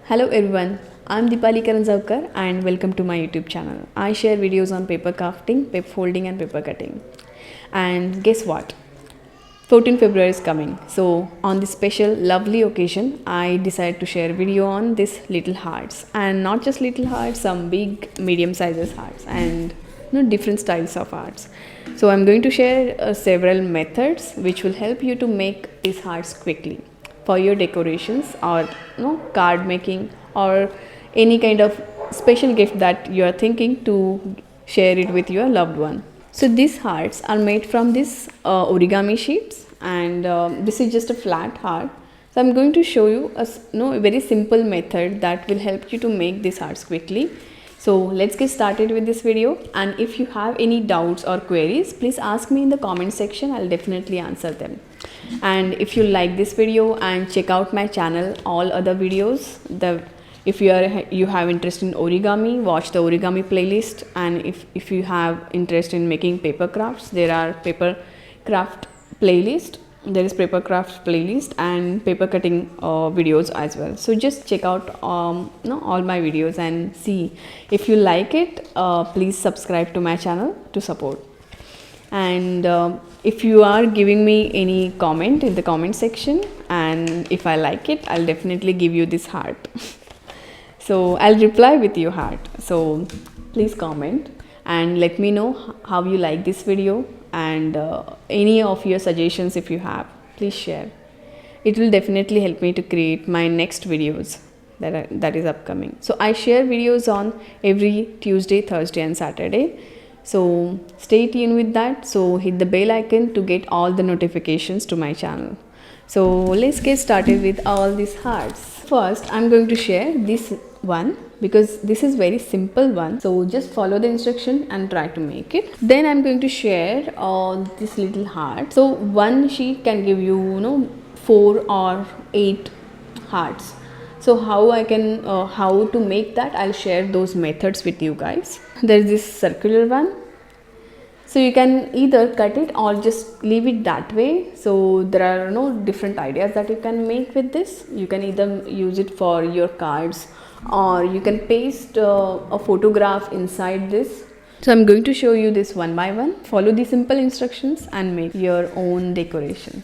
Hello everyone, I'm Deepali Karanjavkar and welcome to my YouTube channel. I share videos on paper crafting, paper folding and paper cutting. And guess what? 14 February is coming. So on this special lovely occasion, I decided to share a video on this little hearts, and not just little hearts, some big medium sizes hearts and different styles of hearts. So I'm going to share several methods which will help you to make these hearts quickly for your decorations or card making or any kind of special gift that you are thinking to share it with your loved one. So these hearts are made from this origami sheets, and this is just a flat heart. So I'm going to show you a very simple method that will help you to make these hearts quickly. So let's get started with this video, and if you have any doubts or queries, please ask me in the comment section. I'll definitely answer them. And if you like this video, and check out my channel, all other videos. If you have interest in origami, watch the origami playlist. And if you have interest in making paper crafts, there are paper craft playlist. There is paper craft playlist and paper cutting videos as well. So just check out all my videos and see. If you like it, please subscribe to my channel to support. And if you are giving me any comment in the comment section, and if I like it, I'll definitely give you this heart. So I'll reply with your heart. So please comment and let me know how you like this video, and any of your suggestions if you have, please share. It will definitely help me to create my next videos that is upcoming. So I share videos on every Tuesday, Thursday and Saturday. So stay tuned with that. So hit the bell icon to get all the notifications to my channel. So let's get started with all these hearts. First, I'm going to share this one because this is very simple one. So just follow the instruction and try to make it. Then I'm going to share this little heart. So one sheet can give you 4 or 8 hearts. So how to make that, I'll share those methods with you guys. There's this circular one. So you can either cut it or just leave it that way. So there are different ideas that you can make with this. You can either use it for your cards, or you can paste a photograph inside this. So I'm going to show you this one by one. Follow the simple instructions and make your own decorations.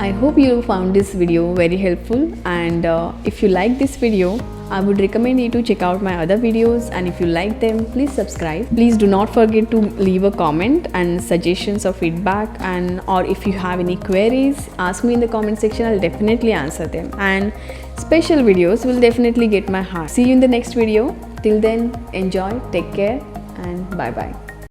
I hope you found this video very helpful, and if you like this video, I would recommend you to check out my other videos, and if you like them, please subscribe. Please do not forget to leave a comment and suggestions or feedback, and or if you have any queries, ask me in the comment section. I'll definitely answer them, and special videos will definitely get my heart. See you in the next video. Till then, enjoy, take care, and bye bye.